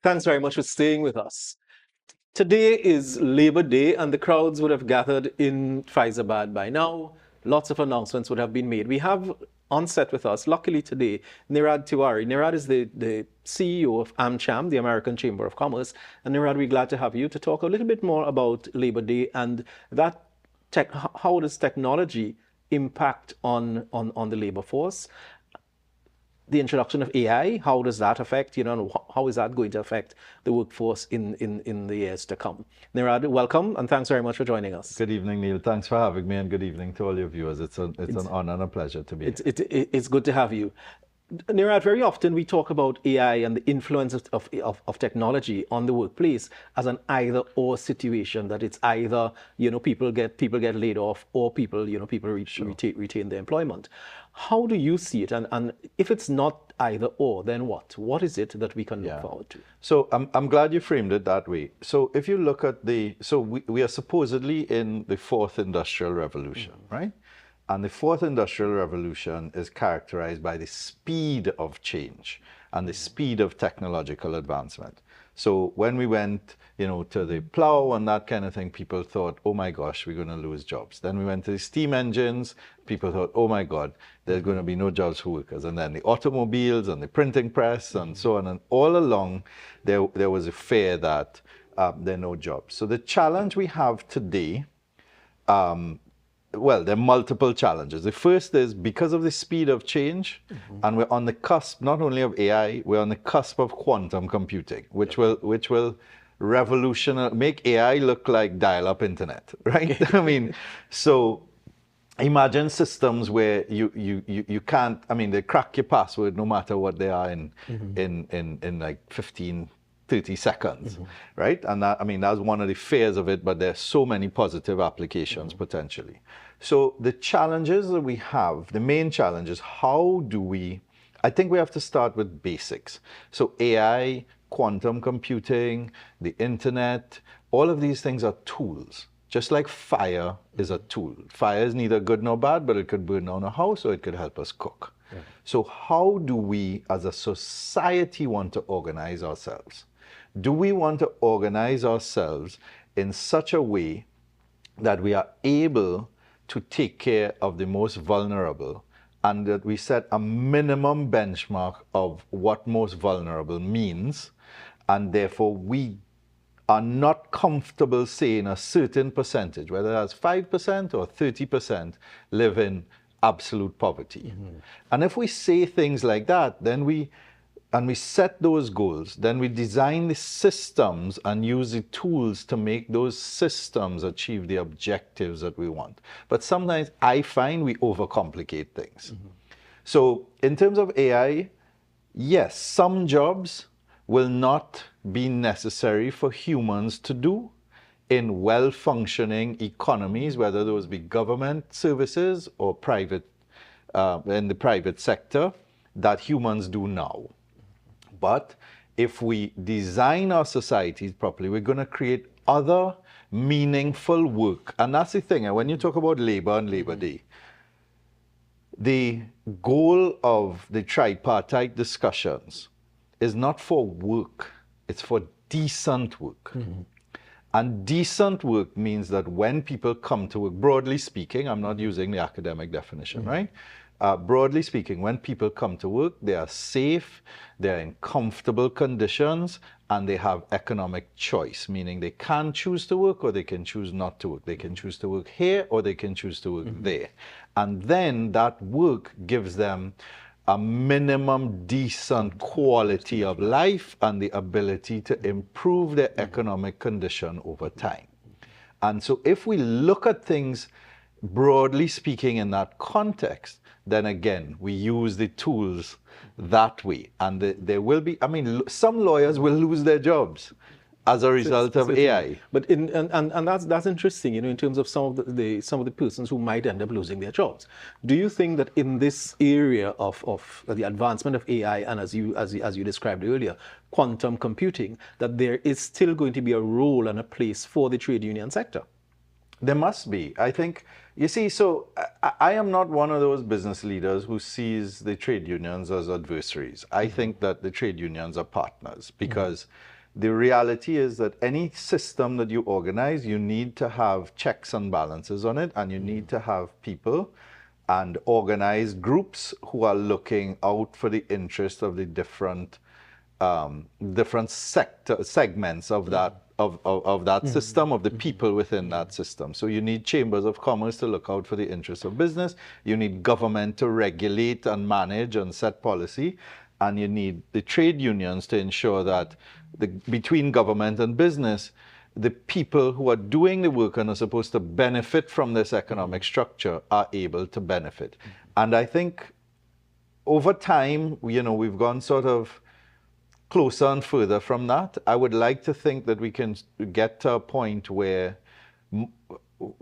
Thanks very much for staying with us. Today is Labor Day, and the crowds would have gathered in Faizabad by now. Lots of announcements would have been made. We have on set with us, luckily today, Nirad Tewarie. Nirad is the CEO of AMCHAM, the American Chamber of Commerce. And Nirad, we're glad to have you to talk a little bit more about Labor Day and that how does technology impact on the labor force. The introduction of AI, how does that affect, and how is that going to affect the workforce in the years to come? Nirad, welcome, and thanks very much for joining us. Good evening, Neil. Thanks for having me, and good evening to all your viewers. It's an honor and a pleasure to be here. It's good to have you. Nirad, very often we talk about AI and the influence of technology on the workplace as an either-or situation, that it's either, people get laid off or people retain their employment. How do you see it? And if it's not either-or, then what? What is it that we can look forward to? So I'm glad you framed it that way. So if you look at we are supposedly in the fourth industrial revolution, right? And the fourth industrial revolution is characterized by the speed of change and the speed of technological advancement. So when we went, to the plow and that kind of thing, people thought, oh my gosh, we're going to lose jobs. Then we went to the steam engines, people thought, oh my God, there's going to be no jobs for workers. And then the automobiles and the printing press and so on. And all along, there was a fear that there are no jobs. So the challenge we have today, well, there are multiple challenges. The first is because of the speed of change, and we're on the cusp not only of AI, we're on the cusp of quantum computing, which will revolutionize, make AI look like dial-up internet, right? I mean, so imagine systems where you can't, they crack your password no matter what they are in like 15, 30 seconds, right? And that, that's one of the fears of it, but there's so many positive applications potentially. So the challenges that we have, the main challenge is I think we have to start with basics. So AI, quantum computing, the internet, all of these things are tools. Just like fire is a tool. Fire is neither good nor bad, but it could burn down a house or it could help us cook. Yeah. So how do we as a society want to organize ourselves? Do we want to organize ourselves in such a way that we are able to take care of the most vulnerable, and that we set a minimum benchmark of what most vulnerable means, and therefore we are not comfortable saying a certain percentage, whether that's 5% or 30%, live in absolute poverty. And if we say things like that, then we set those goals, then we design the systems and use the tools to make those systems achieve the objectives that we want. But sometimes I find we overcomplicate things. So in terms of AI, yes, some jobs will not be necessary for humans to do in well-functioning economies, whether those be government services or private, in the private sector, that humans do now. But if we design our societies properly, we're going to create other meaningful work. And that's the thing. And when you talk about labor and Labor Day, the goal of the tripartite discussions is not for work. It's for decent work. And decent work means that when people come to work, broadly speaking, I'm not using the academic definition, right? Broadly speaking, when people come to work, they are safe, they're in comfortable conditions, and they have economic choice, meaning they can choose to work or they can choose not to work. They can choose to work here or they can choose to work there. And then that work gives them a minimum decent quality of life and the ability to improve their economic condition over time. And so if we look at things broadly speaking in that context, then again, we use the tools that way. And there will be, some lawyers will lose their jobs as a result of AI. But that's interesting, in terms of some of the persons who might end up losing their jobs. Do you think that in this area of the advancement of AI, and as you described earlier, quantum computing, that there is still going to be a role and a place for the trade union sector? There must be. I think, you see, so I am not one of those business leaders who sees the trade unions as adversaries. I think that the trade unions are partners because the reality is that any system that you organize, you need to have checks and balances on it, and you need to have people and organized groups who are looking out for the interest of the different segments of that of that system, of the people within that system. So you need chambers of commerce to look out for the interests of business. You need government to regulate and manage and set policy. And you need the trade unions to ensure that between government and business, the people who are doing the work and are supposed to benefit from this economic structure are able to benefit. And I think over time, we've gone sort of closer and further from that. I would like to think that we can get to a point where,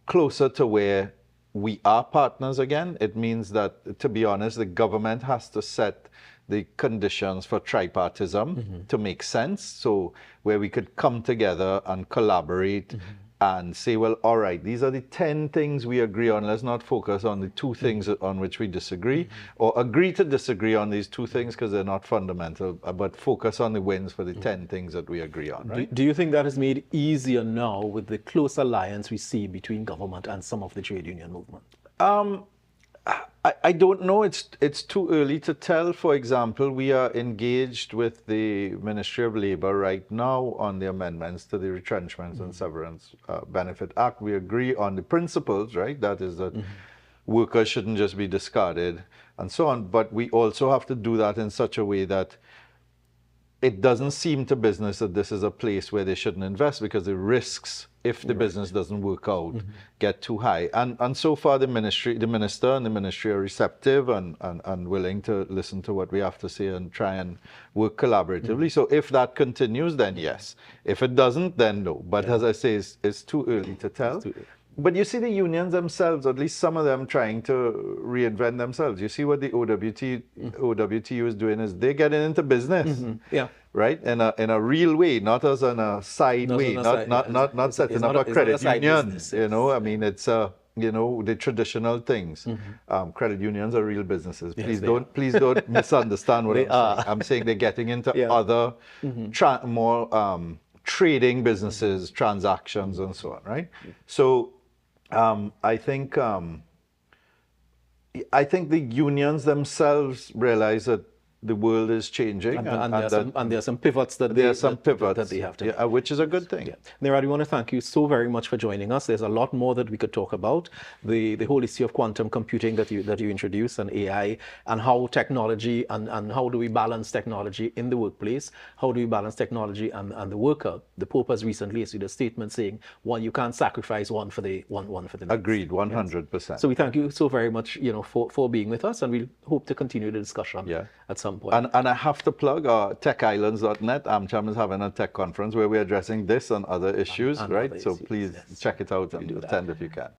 closer to where we are partners again. It means that, to be honest, the government has to set the conditions for tripartism to make sense. So where we could come together and collaborate and say, well, all right, these are the 10 things we agree on. Let's not focus on the 2 things on which we disagree, or agree to disagree on these 2 things because they're not fundamental, but focus on the wins for the 10 things that we agree on. Right? Do you think that is made easier now with the close alliance we see between government and some of the trade union movement? I don't know. It's too early to tell. For example, we are engaged with the Ministry of Labor right now on the amendments to the Retrenchments and Severance Benefit Act. We agree on the principles, right? That is that workers shouldn't just be discarded and so on. But we also have to do that in such a way that it doesn't seem to business that this is a place where they shouldn't invest, because the risks, if the business doesn't work out, get too high. And so far the minister and the ministry are receptive and willing to listen to what we have to say and try and work collaboratively. So if that continues, then yes. If it doesn't, then no. But as I say, it's too early to tell. But you see the unions themselves, at least some of them, trying to reinvent themselves. You see what the OWTU is doing is they're getting into business, right? In a real way, not as in a side way, not setting up a credit union. Business, I mean, it's the traditional things. Credit unions are real businesses. Please don't misunderstand what I'm saying. I'm saying they're getting into other more trading businesses, transactions, and so on, right? So I think the unions themselves realize that the world is changing, and there are some pivots that they have to make. Which is a good thing. Nirad, we want to thank you so very much for joining us. There's a lot more that we could talk about. The whole issue of quantum computing that you introduced, and AI, and how technology and how do we balance technology in the workplace? How do we balance technology and the worker? The Pope has recently issued a statement saying, you can't sacrifice one for the next. Agreed, 100%. So we thank you so very much, for being with us, and we hope to continue the discussion at some point. And I have to plug techislands.net. AMCHAM is having a tech conference where we're addressing this and other issues, right? So please check it out and attend if you can.